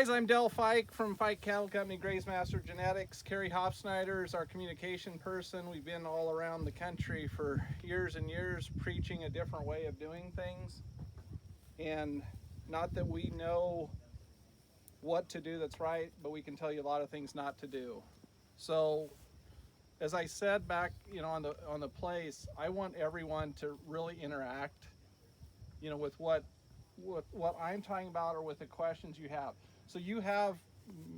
Guys, I'm Del Fike from Fike Cattle Company, Grazemaster Genetics. Kerry Hofsnyder is our communication person. We've been all around the country for years and years preaching a different way of doing things. And not that we know what to do that's right, but we can tell you a lot of things not to do. So, as I said back, on the place, I want everyone to really interact, with what I'm talking about or with the questions you have. So you have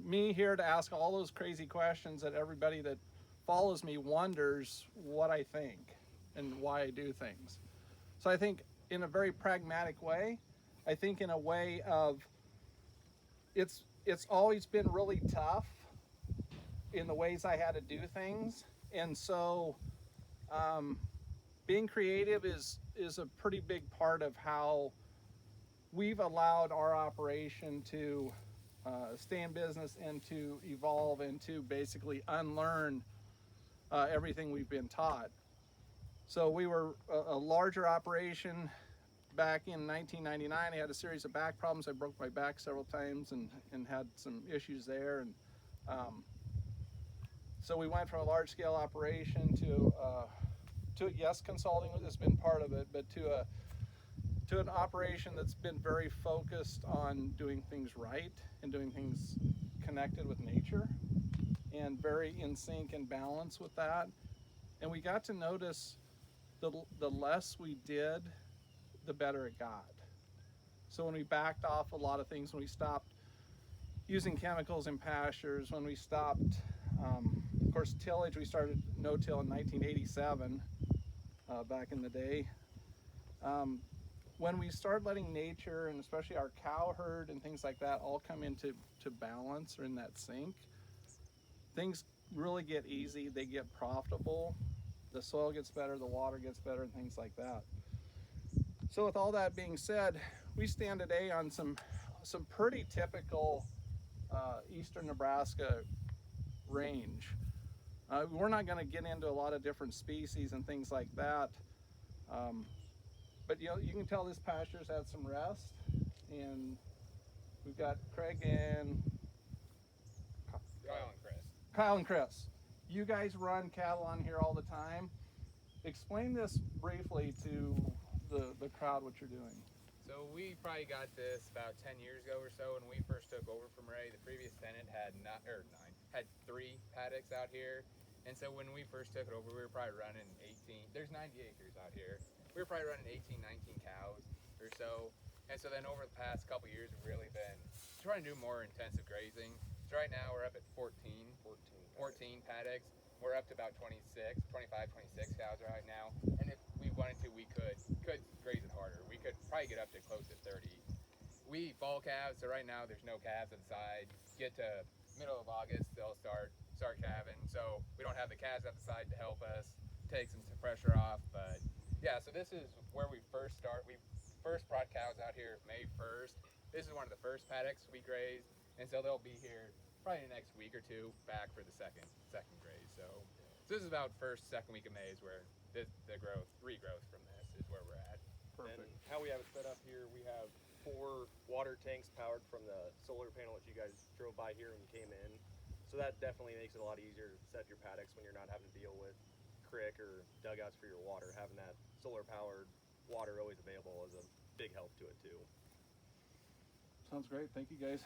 me here to ask all those crazy questions that everybody that follows me wonders what I think and why I do things. So I think in a very pragmatic way, I think in a way of it's always been really tough in the ways I had to do things. And so being creative is a pretty big part of how we've allowed our operation to stay in business and to evolve and to basically unlearn everything we've been taught. So we were a larger operation back in 1999. I had a series of back problems. I broke my back several times and had some issues there. And so we went from a large scale operation to yes, consulting has been part of it, but to an operation that's been very focused on doing things right and doing things connected with nature and very in sync and balance with that. And we got to notice the less we did, the better it got. So when we backed off a lot of things, when we stopped using chemicals in pastures, when we stopped, of course, tillage, we started no-till in 1987, back in the day. When we start letting nature and especially our cow herd and things like that all come into balance or in that sync, things really get easy, they get profitable, the soil gets better, the water gets better, and things like that. So with all that being said, we stand today on some pretty typical eastern Nebraska range. We're not going to get into a lot of different species and things like that. But you can tell this pasture's had some rest, and we've got Craig and Kyle and Chris. You guys run cattle on here all the time. Explain this briefly to the crowd what you're doing. So we probably got this about 10 years ago or so when we first took over from Ray. The previous tenant had had 3 paddocks out here. And so when we first took it over, we were probably running 18. There's 90 acres out here. We were probably running 18, 19 cows or so. And so then over the past couple years, we've really been trying to do more intensive grazing. So right now we're up at 14 paddocks. We're up to about 25, 26 cows right now. And if we wanted to, we could graze it harder. We could probably get up to close to 30. We eat fall calves, so right now there's no calves on the side. Get to middle of August, they'll start calving. So we don't have the calves at the side to help us take some pressure off. But yeah, so this is where we first start. We first brought cows out here May 1st. This is one of the first paddocks we grazed. And so they'll be here probably the next week or two back for the second graze. So this is about second week of May is where the regrowth from this is where we're at. Perfect. And how we have it set up here, we have 4 water tanks powered from the solar panel that you guys drove by here when you came in. So that definitely makes it a lot easier to set up your paddocks when you're not having to deal with creek or dugouts for your water. Having that solar powered water always available is a big help to it too. Sounds great. Thank you, guys.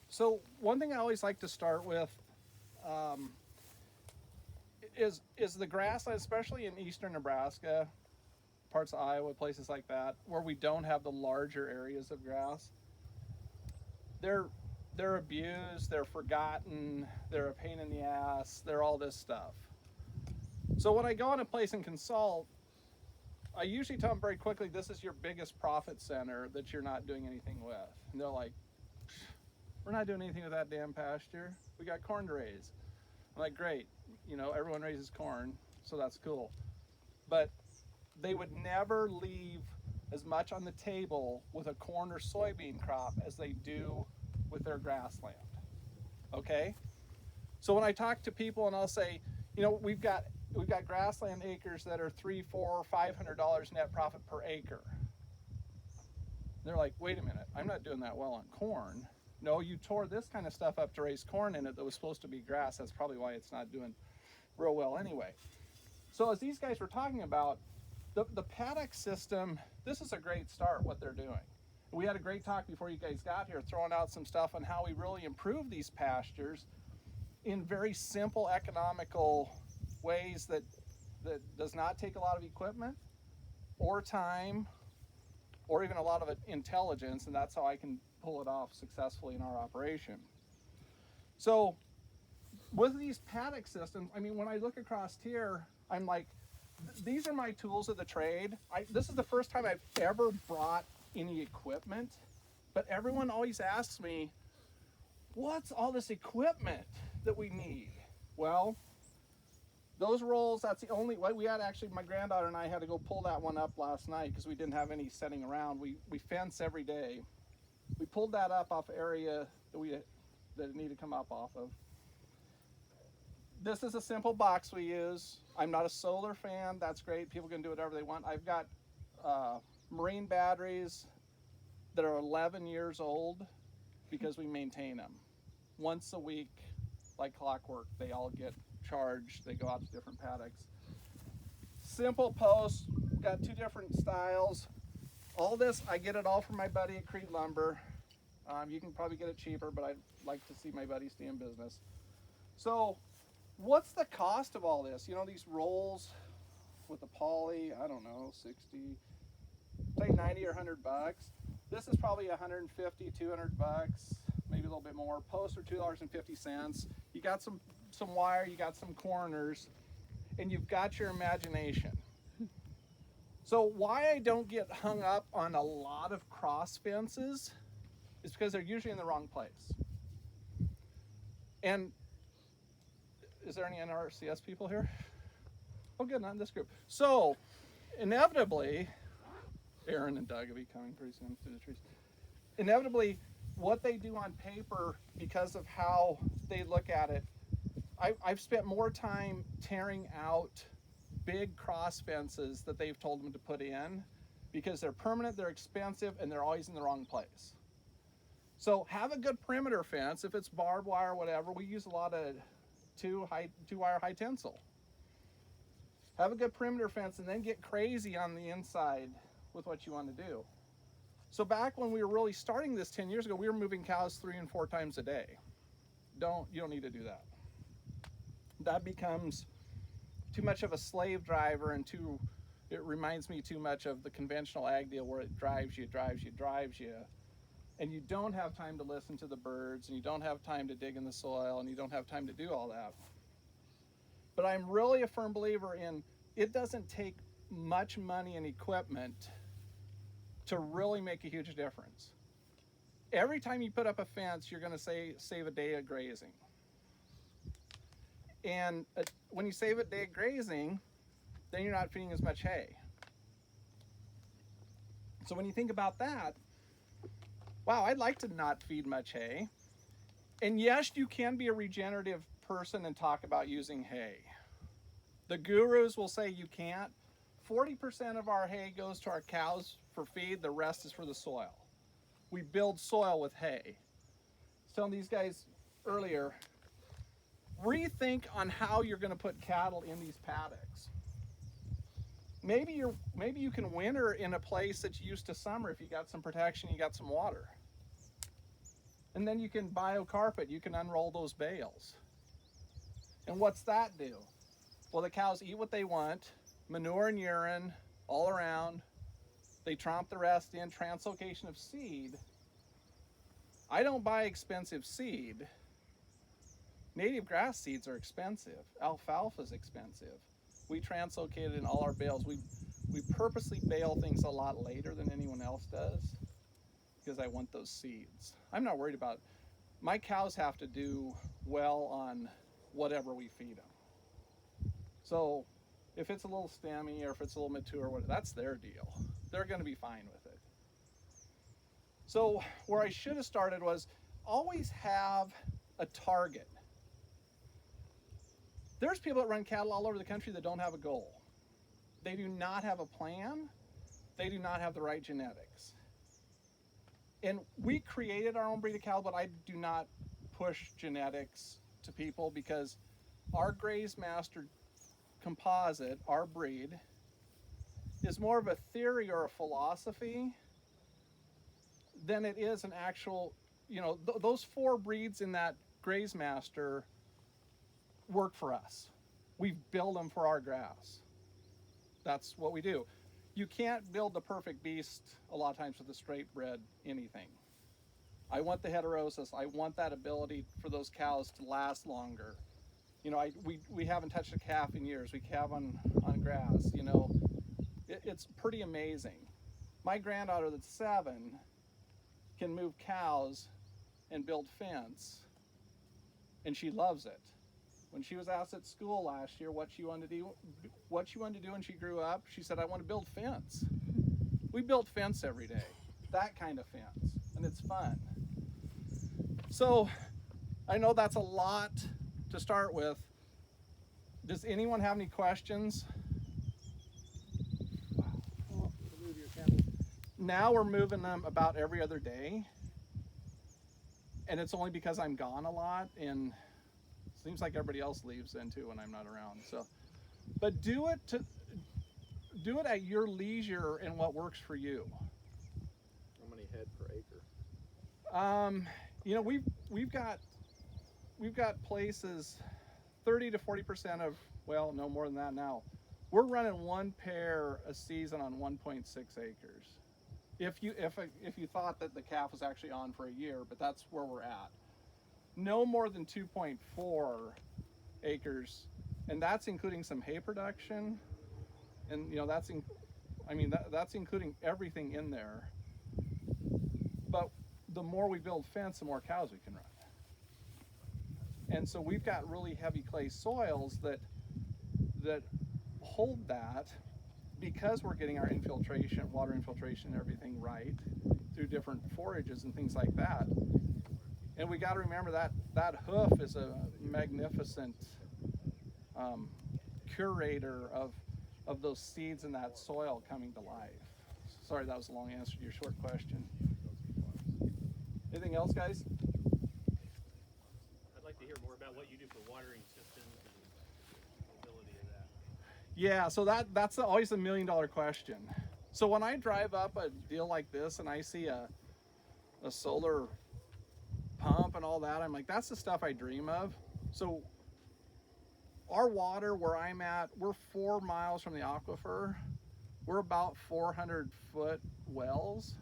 So one thing I always like to start with is the grassland, especially in eastern Nebraska, parts of Iowa, places like that, where we don't have the larger areas of grass. They're abused, they're forgotten, they're a pain in the ass, they're all this stuff. So when I go in a place and consult, I usually tell them very quickly, this is your biggest profit center that you're not doing anything with. And they're like, we're not doing anything with that damn pasture. We got corn to raise. I'm like, great, everyone raises corn, so that's cool. But they would never leave as much on the table with a corn or soybean crop as they do with their grassland. Okay? So when I talk to people and I'll say, we've got grassland acres that are $300, $400, $500 net profit per acre. They're like, wait a minute, I'm not doing that well on corn. No, you tore this kind of stuff up to raise corn in it that was supposed to be grass. That's probably why it's not doing real well anyway. So as these guys were talking about, the paddock system, this is a great start, what they're doing. We had a great talk before you guys got here, throwing out some stuff on how we really improve these pastures in very simple, economical ways that does not take a lot of equipment or time or even a lot of intelligence, and that's how I can pull it off successfully in our operation. So with these paddock systems, I mean, when I look across here, I'm like, these are my tools of the trade. This is the first time I've ever brought any equipment, but everyone always asks me, what's all this equipment that we need? Well, those rolls, that's the only way. We had actually, my granddaughter and I had to go pull that one up last night because we didn't have any setting around. We fence every day. We pulled that up off area that it needed to come up off of. This is a simple box we use. I'm not a solar fan. That's great. People can do whatever they want. I've got marine batteries that are 11 years old because we maintain them. Once a week, like clockwork, they all get charged. They go out to different paddocks. Simple posts, got 2 different styles. All this, I get it all from my buddy at Creed Lumber. You can probably get it cheaper, but I'd like to see my buddy stay in business. So, what's the cost of all this? You know, these rolls with the poly, I don't know, 60, say 90 or 100 bucks. This is probably 150, 200 bucks, maybe a little bit more. Posts are $2.50. You got some wire, you got some corners, and you've got your imagination. So why I don't get hung up on a lot of cross fences is because they're usually in the wrong place. And is there any NRCS people here? Oh, good, not in this group. So, inevitably, Aaron and Doug will be coming pretty soon through the trees. Inevitably, what they do on paper, because of how they look at it, I've spent more time tearing out big cross fences that they've told them to put in because they're permanent, they're expensive, and they're always in the wrong place. So have a good perimeter fence. If it's barbed wire or whatever, we use a lot of two-wire high tensile. Have a good perimeter fence and then get crazy on the inside with what you want to do. So back when we were really starting this 10 years ago, we were moving cows 3 and 4 times a day. You don't need to do that. That becomes too much of a slave driver and it reminds me too much of the conventional ag deal where it drives you, and you don't have time to listen to the birds, and you don't have time to dig in the soil, and you don't have time to do all that. But I'm really a firm believer in it doesn't take much money and equipment to really make a huge difference. Every time you put up a fence, you're going to save a day of grazing. And when you save a day of grazing, then you're not feeding as much hay. So when you think about that, wow, I'd like to not feed much hay. And yes, you can be a regenerative person and talk about using hay. The gurus will say you can't. 40% of our hay goes to our cows for feed, the rest is for the soil. We build soil with hay. I was telling these guys earlier, rethink on how you're going to put cattle in these paddocks. Maybe you can winter in a place that's used to summer if you got some protection, you got some water. And then you can biocarpet, you can unroll those bales. And what's that do? Well, the cows eat what they want, manure and urine all around. They tromp the rest in, translocation of seed. I don't buy expensive seed. Native grass seeds are expensive. Alfalfa is expensive. We translocate it in all our bales. We purposely bale things a lot later than anyone else does because I want those seeds. I'm not worried about it. My cows have to do well on whatever we feed them. So if it's a little stemmy or if it's a little mature, that's their deal. They're going to be fine with it. So where I should have started was always have a target. There's people that run cattle all over the country that don't have a goal. They do not have a plan. They do not have the right genetics. And we created our own breed of cattle, but I do not push genetics to people because our Graze Master composite, our breed, is more of a theory or a philosophy than it is an actual, those 4 breeds in that Graze Master work for us. We build them for our grass. That's what we do. You can't build the perfect beast a lot of times with a straight bred anything. I want the heterosis. I want that ability for those cows to last longer. We haven't touched a calf in years. We calve on grass. It's pretty amazing. My granddaughter that's 7 can move cows and build fence, and she loves it. When she was asked at school last year what she wanted to do when she grew up, she said, I want to build fence. We build fence every day, that kind of fence, and it's fun. So I know that's a lot to start with. Does anyone have any questions? Now we're moving them about every other day, and it's only because I'm gone a lot, and seems like everybody else leaves then too when I'm not around. So, but do it at your leisure and what works for you. How many head per acre? We've got places 30 to 40% of, well, no more than that now. We're running 1 pair a season on 1.6 acres. If you thought that the calf was actually on for a year, but that's where we're at. No more than 2.4 acres, and that's including some hay production, and that's including everything in there. But the more we build fence, the more cows we can run. And so we've got really heavy clay soils that hold that, because we're getting our infiltration, water infiltration and everything right through different forages and things like that. And we got to remember that hoof is a magnificent curator of those seeds in that soil coming to life. Sorry, that was a long answer to your short question. Anything else, guys? I'd like to hear more about what you do for watering systems and the ability of that. Yeah, so that's always a $1 million question. So when I drive up a deal like this and I see a solar pump and all that, I'm like, that's the stuff I dream of. So our water where I'm at, we're 4 miles from the aquifer. We're about 400-foot wells,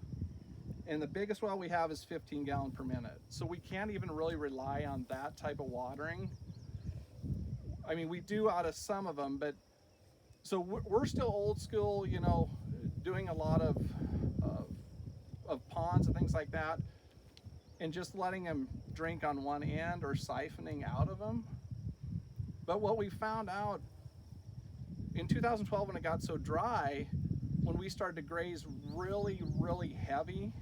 and the biggest well we have is 15 gallon per minute. So we can't even really rely on that type of watering. I mean, we do out of some of them, but so we're still old school, doing a lot of ponds and things like that, and just letting them drink on one end or siphoning out of them. But what we found out in 2012, when it got so dry, when we started to graze really, really heavy,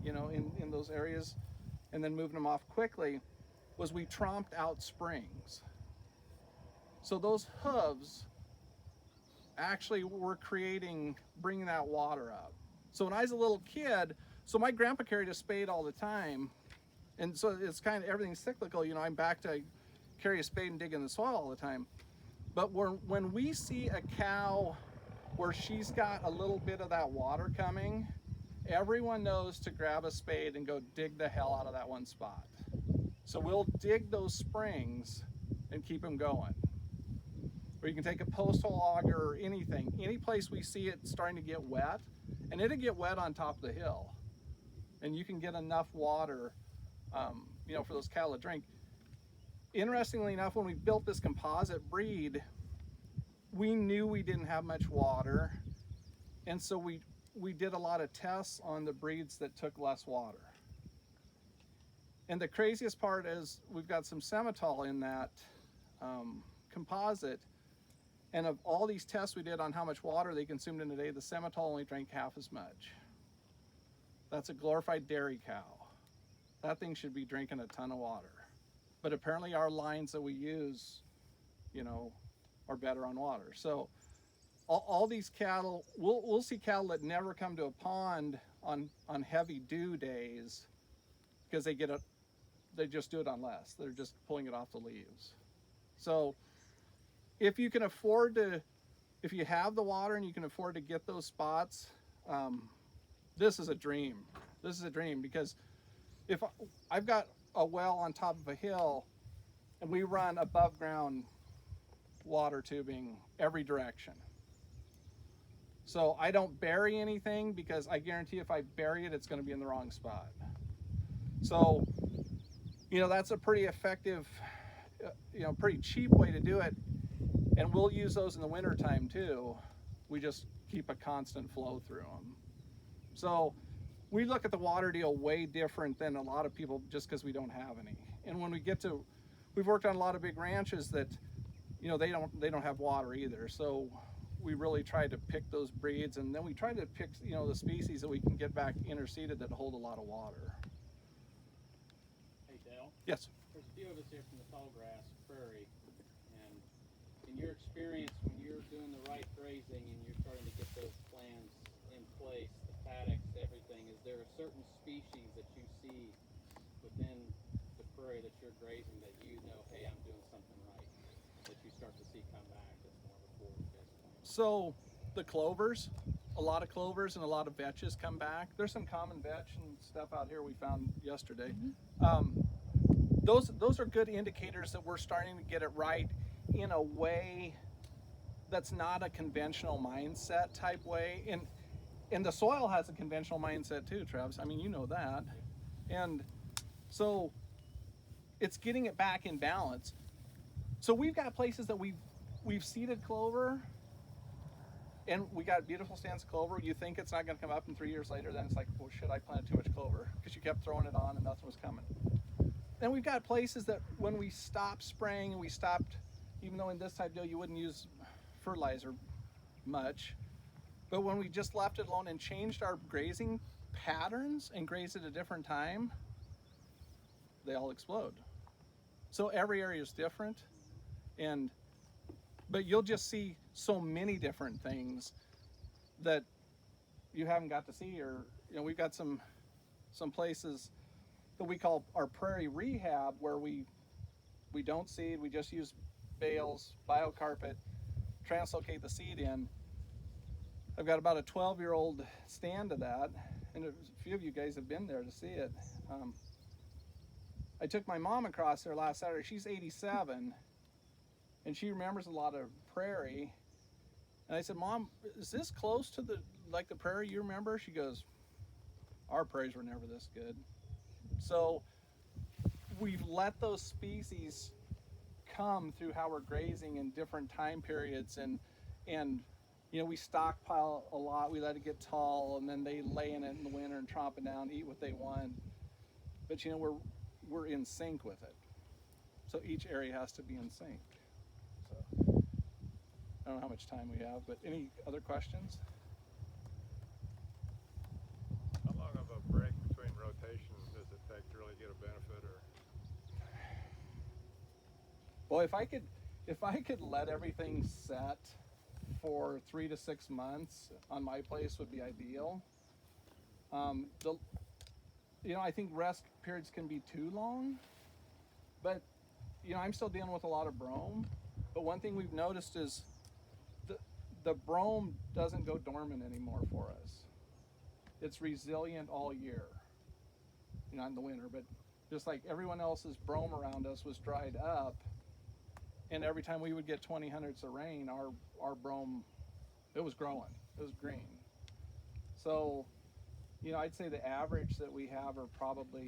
in those areas, and then moving them off quickly, was we tromped out springs. So those hooves actually were bringing that water up. So when I was a little kid, so my grandpa carried a spade all the time, and so it's kind of, everything's cyclical. I'm back to carry a spade and dig in the soil all the time. But when we see a cow where she's got a little bit of that water coming, everyone knows to grab a spade and go dig the hell out of that one spot. So we'll dig those springs and keep them going. Or you can take a post hole auger or anything, any place we see it starting to get wet, and it'll get wet on top of the hill. And you can get enough water, for those cattle to drink. Interestingly enough, when we built this composite breed, we knew we didn't have much water, and so we did a lot of tests on the breeds that took less water. And the craziest part is we've got some Semitol in that composite, and of all these tests we did on how much water they consumed in a day, the Semitol only drank half as much. That's a glorified dairy cow. That thing should be drinking a ton of water. But apparently our lines that we use, are better on water. So all these cattle, we'll see cattle that never come to a pond on heavy dew days because they just do it on less. They're just pulling it off the leaves. So if you can afford to, if you have the water and you can afford to get those spots, this is a dream. This is a dream because if I've got a well on top of a hill and we run above ground water tubing every direction. So I don't bury anything because I guarantee if I bury it, it's going to be in the wrong spot. So, that's a pretty effective, pretty cheap way to do it. And we'll use those in the winter time too. We just keep a constant flow through them. So we look at the water deal way different than a lot of people just because we don't have any. And when we've worked on a lot of big ranches that, they don't have water either. So we really try to pick those breeds, and then we try to pick, the species that we can get back interseeded that hold a lot of water. Hey, Dale. Yes. There's a few of us here from the Tallgrass Prairie, and in your experience, when you're doing the right grazing and you're starting to get those plans in place, the paddocks, everything, is there a certain species that you see within the prairie that you're grazing that hey, I'm doing something right, that you start to see come back that's more of a forward-based plan? So the clovers, a lot of clovers and a lot of vetches come back. There's some common vetch and stuff out here we found yesterday. Those are good indicators that we're starting to get it right in a way that's not a conventional mindset type way. And the soil has a conventional mindset too, Travis. I mean, you know that. And so it's getting it back in balance. So we've got places that we've seeded clover, and we got beautiful stands of clover. You think it's not going to come up, and 3 years later, then it's like, oh shit, I planted too much clover because you kept throwing it on and nothing was coming. Then we've got places that when we stopped spraying and we stopped, even though in this type deal you wouldn't use fertilizer much, but when we just left it alone and changed our grazing patterns and grazed at a different time, they all explode. So every area is different, but you'll just see so many different things that you haven't got to see. Or we've got some places that we call our prairie rehab where we don't seed, we just use bales, biocarpet, translocate the seed in. I've got about a 12-year-old stand of that, and a few of you guys have been there to see it. I took my mom across there last Saturday. She's 87, and she remembers a lot of prairie. And I said, Mom, is this close to the prairie you remember? She goes, our prairies were never this good. So we've let those species come through how we're grazing in different time periods, and we stockpile a lot. We let it get tall, and then they lay in it in the winter and tromp it down, eat what they want. But we're in sync with it. So each area has to be in sync. So I don't know how much time we have, but any other questions? How long of a break between rotations does it take to really get a benefit? Or Well, if I could let everything set for 3 to 6 months on my place would be ideal. I think rest periods can be too long, but I'm still dealing with a lot of brome. But one thing we've noticed is the brome doesn't go dormant anymore for us. It's resilient all year, in the winter. But just like everyone else's brome around us was dried up, and every time we would get 20 hundredths of rain, our brome, it was growing, it was green. So I'd say the average that we have are probably